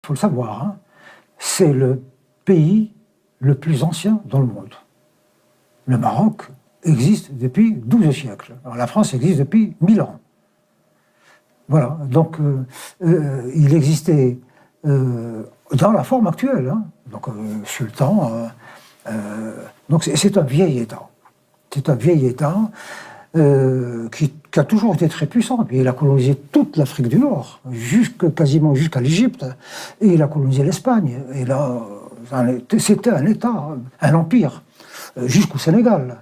faut le savoir, hein, c'est le pays le plus ancien dans le monde. Le Maroc existe depuis 12 siècles. Alors, la France existe depuis 1000 ans. Voilà, donc il existait dans la forme actuelle, hein, donc sultan. Donc c'est un vieil État. C'est un vieil État qui a toujours été très puissant. Et il a colonisé toute l'Afrique du Nord, quasiment jusqu'à l'Égypte, et il a colonisé l'Espagne. Et là, c'était un État, un empire, jusqu'au Sénégal,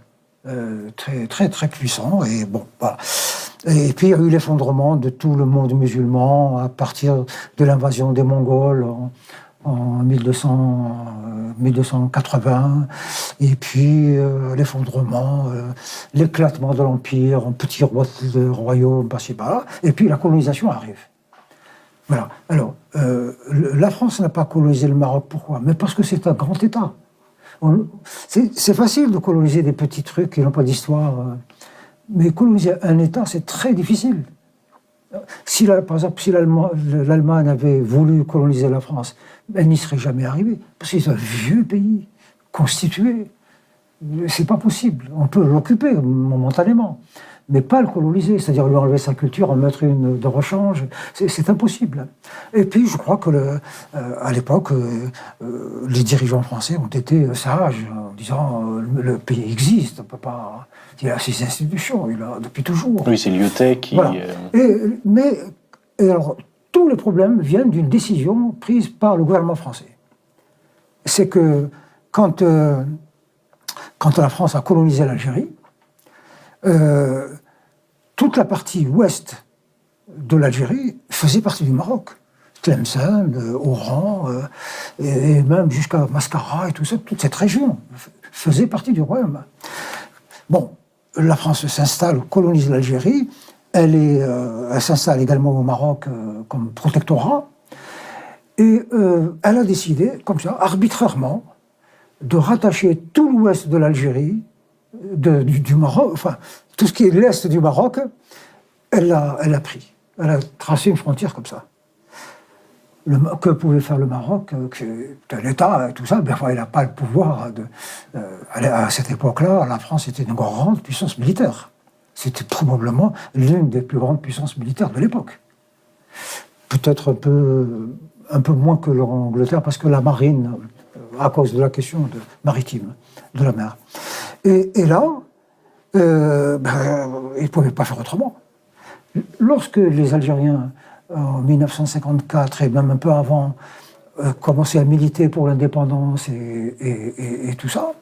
très puissant. Et bon, voilà. Et puis il y a eu l'effondrement de tout le monde musulman à partir de l'invasion des Mongols en 1280, et puis l'effondrement, l'éclatement de l'Empire en petits royaumes, par-ci par-là, et puis la colonisation arrive. Voilà. Alors, la France n'a pas colonisé le Maroc, pourquoi? Mais parce que c'est un grand État. C'est facile de coloniser des petits trucs qui n'ont pas d'histoire, mais coloniser un État, c'est très difficile. Par exemple, si l'Allemagne avait voulu coloniser la France, elle n'y serait jamais arrivée, parce que c'est un vieux pays, constitué. C'est pas possible. On peut l'occuper momentanément, mais pas le coloniser, c'est-à-dire lui enlever sa culture, en mettre une de rechange, c'est impossible. Et puis, je crois que à l'époque, les dirigeants français ont été sages, en disant le pays existe, on peut pas. Il a ses institutions, il a depuis toujours. Oui, c'est Lyotet qui. Voilà. Et alors, tous les problèmes viennent d'une décision prise par le gouvernement français. C'est que quand la France a colonisé l'Algérie, toute la partie ouest de l'Algérie faisait partie du Maroc. Tlemcen, Oran, et même jusqu'à Mascara et tout ça, toute cette région faisait partie du royaume. Bon, la France s'installe, colonise l'Algérie, elle s'installe également au Maroc comme protectorat, et elle a décidé, comme ça, arbitrairement, de rattacher tout l'ouest de l'Algérie, du Maroc, enfin, tout ce qui est l'est du Maroc, elle a pris. Elle a tracé une frontière comme ça. Que pouvait faire le Maroc, l'État et tout ça, ben, enfin, il n'a pas le pouvoir à cette époque-là, la France était une grande puissance militaire. C'était probablement l'une des plus grandes puissances militaires de l'époque. Peut-être un peu moins que l'Angleterre, parce que la marine, à cause de la question maritime, de la mer. Et là, ils ne pouvaient pas faire autrement. Lorsque les Algériens, en 1954 et même un peu avant, commençaient à militer pour l'indépendance et tout ça,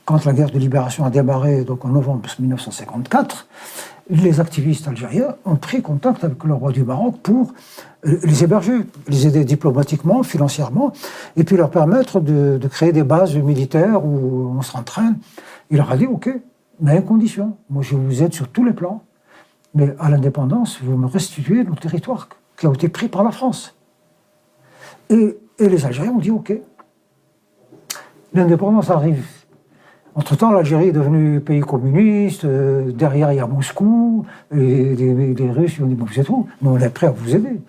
quand la guerre de libération a démarré, donc en novembre 1954, les activistes algériens ont pris contact avec le roi du Maroc pour les héberger, les aider diplomatiquement, financièrement, et puis leur permettre de créer des bases militaires où on s'entraîne. Il leur a dit, OK, mais à une condition, moi je vous aide sur tous les plans, mais à l'indépendance, vous me restituez nos territoires qui ont été pris par la France. Et les Algériens ont dit, OK, l'indépendance arrive. Entre-temps, l'Algérie est devenue pays communiste, derrière il y a Moscou, et les Russes ont dit, vous êtes où? Nous on est prêts à vous aider.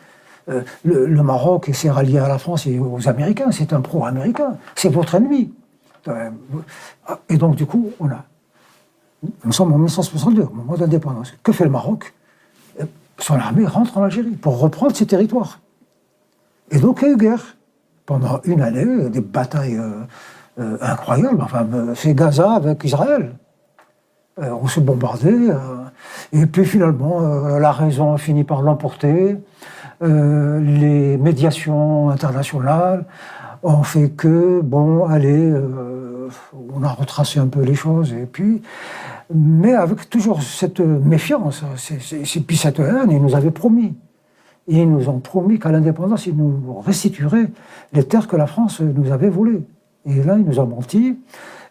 Le Maroc s'est rallié à la France et aux Américains, c'est un pro-américain, c'est votre ennemi. Et donc du coup, nous sommes en 1962, au moment d'indépendance. Que fait le Maroc? Son armée rentre en Algérie pour reprendre ses territoires. Et donc il y a eu guerre. Pendant une année, des batailles incroyables. Enfin, c'est Gaza avec Israël. On se bombardait. Et puis finalement, la raison a fini par l'emporter. Les médiations internationales ont fait que, bon, allez, on a retracé un peu les choses. Et puis, mais avec toujours cette méfiance, et puis cette haine, ils nous avaient promis. Ils nous ont promis qu'à l'indépendance, ils nous restitueraient les terres que la France nous avait volées. Et là, ils nous ont menti.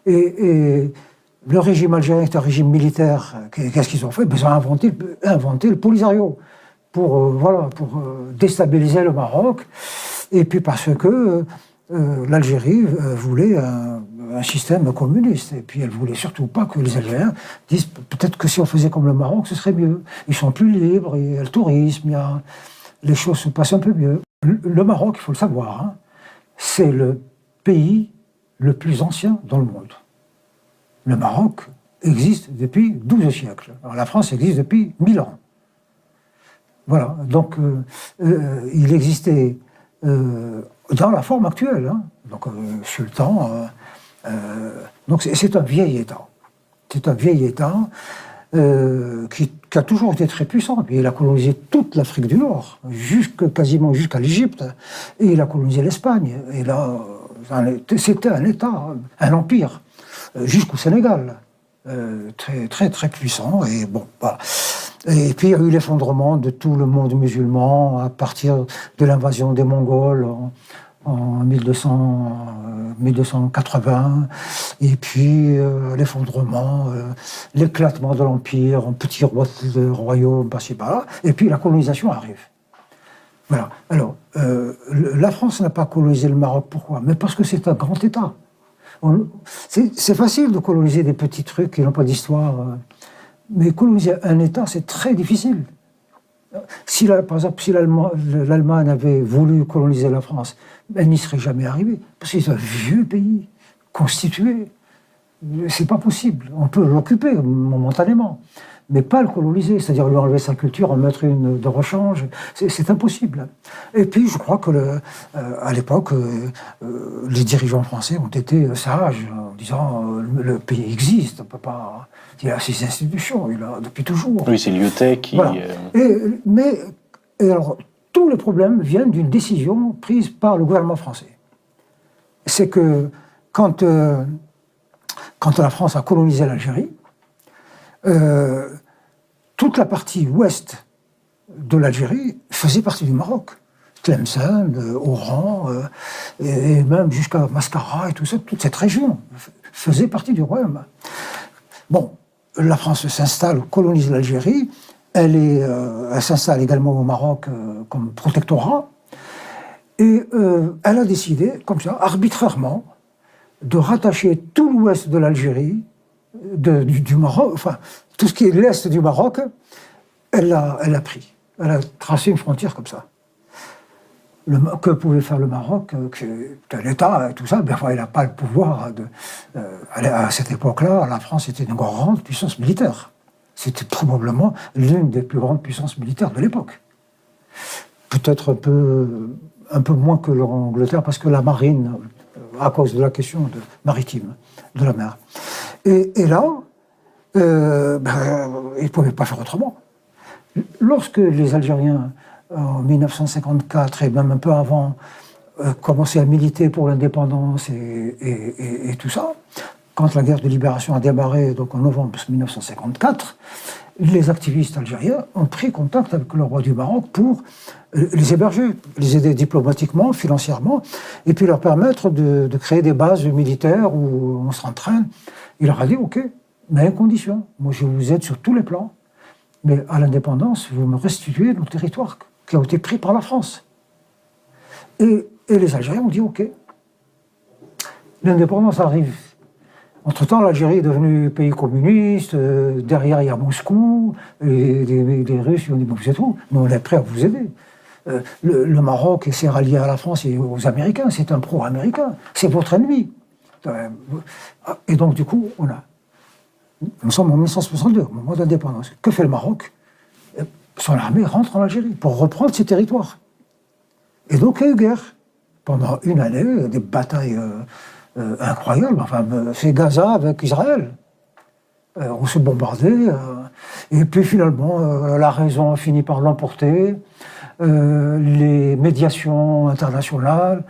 Et le régime algérien est un régime militaire. Qu'est-ce qu'ils ont fait? Ils ont inventé le Polisario pour déstabiliser le Maroc. Et puis parce que l'Algérie voulait un système communiste. Et puis elle voulait surtout pas que les Algériens disent peut-être que si on faisait comme le Maroc, ce serait mieux. Ils sont plus libres, il y a le tourisme, les choses se passent un peu mieux. Le Maroc, il faut le savoir, hein, c'est le pays le plus ancien dans le monde. Le Maroc existe depuis 12 siècles. Alors, la France existe depuis 1000 ans. Voilà, donc il existait dans la forme actuelle, hein, donc sultan. Donc c'est un vieil État. C'est un vieil État qui a toujours été très puissant. Et il a colonisé toute l'Afrique du Nord, quasiment jusqu'à l'Égypte, et il a colonisé l'Espagne. Et là, c'était un État, un empire, jusqu'au Sénégal, très très très puissant. Et bon, voilà. Et puis il y a eu l'effondrement de tout le monde musulman à partir de l'invasion des Mongols en 1280, et puis l'effondrement, l'éclatement de l'Empire en petits royaumes, par-ci par-là, et puis la colonisation arrive. Voilà. Alors, la France n'a pas colonisé le Maroc, pourquoi? Mais parce que c'est un grand État. C'est facile de coloniser des petits trucs qui n'ont pas d'histoire, mais coloniser un État, c'est très difficile. Par exemple, si l'Allemagne avait voulu coloniser la France, elle n'y serait jamais arrivée, parce que c'est un vieux pays, constitué. C'est pas possible. On peut l'occuper momentanément, mais pas le coloniser, c'est-à-dire lui enlever sa culture, en mettre une de rechange, c'est impossible. Et puis, je crois que à l'époque, les dirigeants français ont été sages, en disant le pays existe, on peut pas. Il a ses institutions, il a depuis toujours. Oui, c'est Lyotet qui. Voilà. Et alors, tous les problèmes viennent d'une décision prise par le gouvernement français. C'est que quand la France a colonisé l'Algérie, toute la partie ouest de l'Algérie faisait partie du Maroc. Tlemcen, Oran, et même jusqu'à Mascara et tout ça, toute cette région faisait partie du royaume. Bon, la France s'installe, colonise l'Algérie, elle s'installe également au Maroc comme protectorat, et elle a décidé, comme ça, arbitrairement, de rattacher tout l'ouest de l'Algérie, du Maroc, enfin, tout ce qui est l'est du Maroc, elle a pris. Elle a tracé une frontière comme ça. Que pouvait faire le Maroc, l'État, tout ça, ben, enfin, il n'a pas le pouvoir à cette époque-là, la France était une grande puissance militaire. C'était probablement l'une des plus grandes puissances militaires de l'époque. Peut-être un peu moins que l'Angleterre, parce que la marine, à cause de la question maritime, de la mer. Et là, ils ne pouvaient pas faire autrement. Lorsque les Algériens, en 1954 et même un peu avant, commençaient à militer pour l'indépendance et tout ça, quand la guerre de libération a démarré, donc en novembre 1954, les activistes algériens ont pris contact avec le roi du Maroc pour les héberger, les aider diplomatiquement, financièrement, et puis leur permettre de créer des bases militaires où on s'entraîne. Il leur a dit, OK, mais à une condition, moi je vous aide sur tous les plans, mais à l'indépendance, vous me restituez nos territoires qui ont été pris par la France. Et les Algériens ont dit, OK. L'indépendance arrive. Entre-temps, l'Algérie est devenue pays communiste, derrière il y a Moscou, et les Russes ils ont dit, bon, vous êtes où? Nous, on est prêts à vous aider. Le Maroc s'est rallié à la France et aux Américains, c'est un pro-américain, c'est votre ennemi. Et donc, du coup, nous sommes en 1962, au moment d'indépendance. Que fait le Maroc? Son armée rentre en Algérie pour reprendre ses territoires. Et donc, il y a eu guerre. Pendant une année, des batailles incroyables. Enfin, c'est Gaza avec Israël. On se bombardait. Et puis, finalement, la raison a fini par l'emporter. Les médiations internationales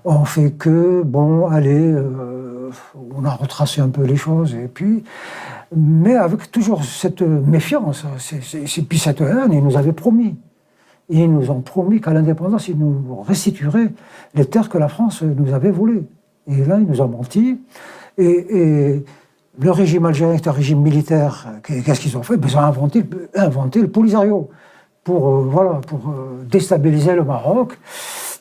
ont fait que, bon, allez, on a retracé un peu les choses. Et puis, mais avec toujours cette méfiance, puis cette haine, ils nous avaient promis. Ils nous ont promis qu'à l'indépendance, ils nous restitueraient les terres que la France nous avait volées. Et là, ils nous ont menti. Et le régime algérien est un régime militaire. Qu'est-ce qu'ils ont fait? Ils ont inventé le Polisario pour déstabiliser le Maroc.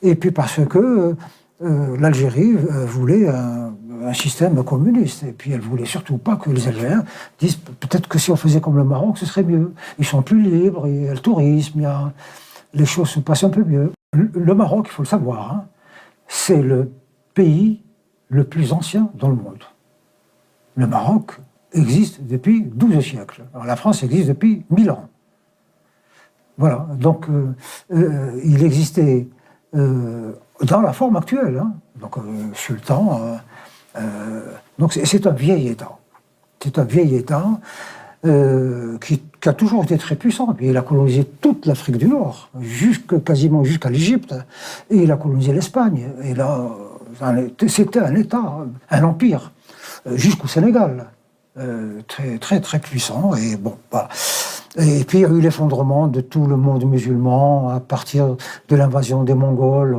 Et puis parce que l'Algérie voulait un système communiste. Et puis elle voulait surtout pas que les Algériens disent peut-être que si on faisait comme le Maroc, ce serait mieux. Ils sont plus libres, il y a le tourisme, les choses se passent un peu mieux. Le Maroc, il faut le savoir, hein, c'est le pays le plus ancien dans le monde. Le Maroc existe depuis 12 siècles. Alors, la France existe depuis 1000 ans. Voilà, donc il existait dans la forme actuelle, hein, donc sultan. Donc c'est un vieil État. C'est un vieil État qui a toujours été très puissant. Et il a colonisé toute l'Afrique du Nord, quasiment jusqu'à l'Égypte. Et il a colonisé l'Espagne. Et là, c'était un État, un empire, jusqu'au Sénégal. Très, très, très puissant. Et bon, voilà. Et puis il y a eu l'effondrement de tout le monde musulman à partir de l'invasion des Mongols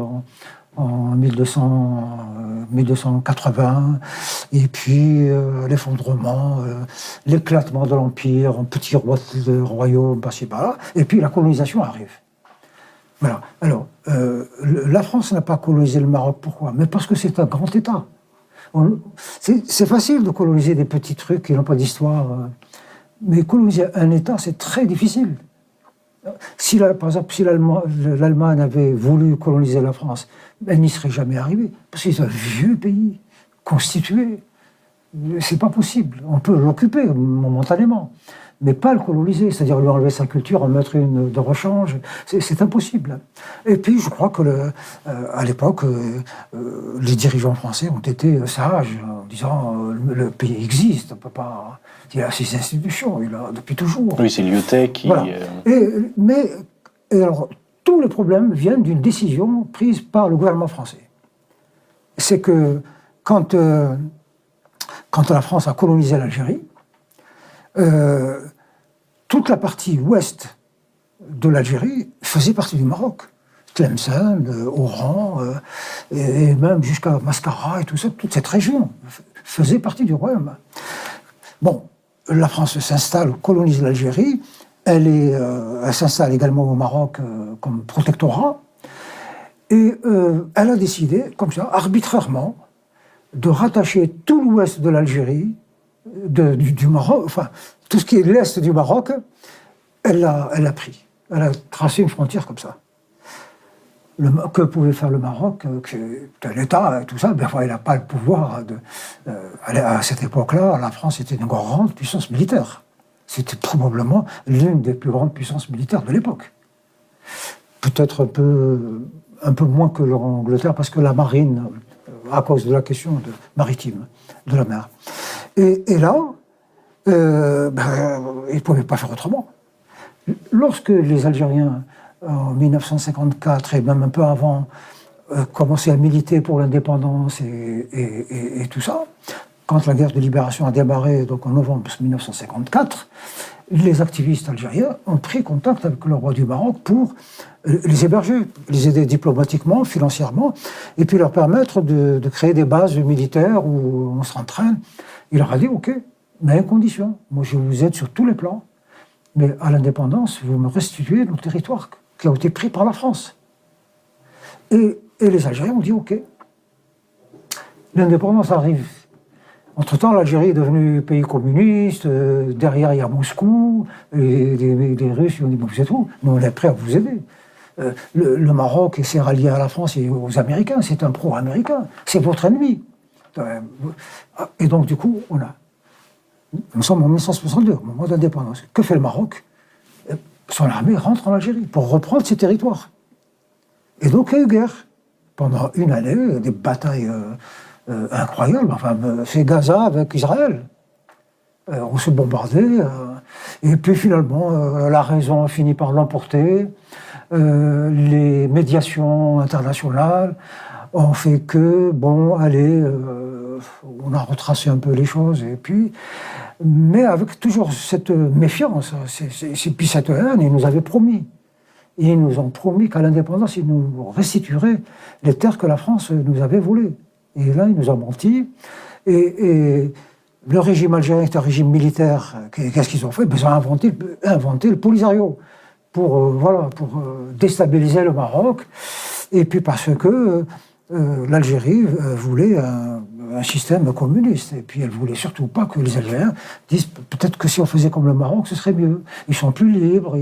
en 1280, et puis l'effondrement, l'éclatement de l'Empire en petits royaumes, par-ci par-là, et puis la colonisation arrive. Voilà. Alors, la France n'a pas colonisé le Maroc, pourquoi? Mais parce que c'est un grand État. C'est facile de coloniser des petits trucs qui n'ont pas d'histoire, mais coloniser un État, c'est très difficile. Par exemple, si l'Allemagne avait voulu coloniser la France, elle n'y serait jamais arrivée, parce que c'est un vieux pays, constitué. C'est pas possible. On peut l'occuper momentanément, mais pas le coloniser, c'est-à-dire lui enlever sa culture, en mettre une de rechange, c'est impossible. Et puis, je crois que à l'époque, les dirigeants français ont été sages, en disant le pays existe, on peut pas. Il a ses institutions, il a depuis toujours. Oui, c'est Lyotet qui. Voilà. Mais alors, tous les problèmes viennent d'une décision prise par le gouvernement français. C'est que quand la France a colonisé l'Algérie, toute la partie ouest de l'Algérie faisait partie du Maroc. Tlemcen, Oran, et même jusqu'à Mascara et tout ça, toute cette région faisait partie du royaume. Bon, la France s'installe, colonise l'Algérie, elle s'installe également au Maroc comme protectorat, et elle a décidé, comme ça, arbitrairement, de rattacher tout l'ouest de l'Algérie, du Maroc, enfin, tout ce qui est l'est du Maroc, elle l'a pris. Elle a tracé une frontière comme ça. Que pouvait faire le Maroc, l'État, tout ça, ben, enfin, il n'a pas le pouvoir à cette époque-là, la France était une grande puissance militaire. C'était probablement l'une des plus grandes puissances militaires de l'époque. Peut-être un peu moins que l'Angleterre, parce que la marine, à cause de la question maritime, de la mer. Et là, ils ne pouvaient pas faire autrement. Lorsque les Algériens, en 1954 et même un peu avant, commençaient à militer pour l'indépendance et tout ça, quand la guerre de libération a démarré, donc en novembre 1954, les activistes algériens ont pris contact avec le roi du Maroc pour les héberger, les aider diplomatiquement, financièrement, et puis leur permettre de créer des bases militaires où on s'entraîne. Il leur a dit, OK, mais à une condition, moi je vous aide sur tous les plans, mais à l'indépendance, vous me restituez nos territoires qui ont été pris par la France. Et les Algériens ont dit, OK. L'indépendance arrive. Entre-temps, l'Algérie est devenue pays communiste, derrière il y a Moscou, et les Russes ils ont dit, bon, c'est tout, nous on est prêts à vous aider. Le Maroc s'est rallié à la France et aux Américains, c'est un pro-américain, c'est votre ennemi. Et donc du coup, nous sommes en 1962, au moment d'indépendance. Que fait le Maroc? Son armée rentre en Algérie pour reprendre ses territoires. Et donc il y a eu guerre. Pendant une année, des batailles incroyables. Enfin, c'est Gaza avec Israël. On se bombardait. Et puis finalement, la raison a fini par l'emporter. Les médiations internationales ont fait que, bon, allez, on a retracé un peu les choses. Et puis, mais avec toujours cette méfiance, puis cette haine, ils nous avaient promis. Ils nous ont promis qu'à l'indépendance, ils nous restitueraient les terres que la France nous avait volées. Et là, ils nous ont menti. Et le régime algérien est un régime militaire. Qu'est-ce qu'ils ont fait? Ils ont inventé le Polisario pour déstabiliser le Maroc. Et puis parce que l'Algérie voulait un système communiste. Et puis elle voulait surtout pas que les Algériens disent peut-être que si on faisait comme le Maroc, ce serait mieux. Ils sont plus libres.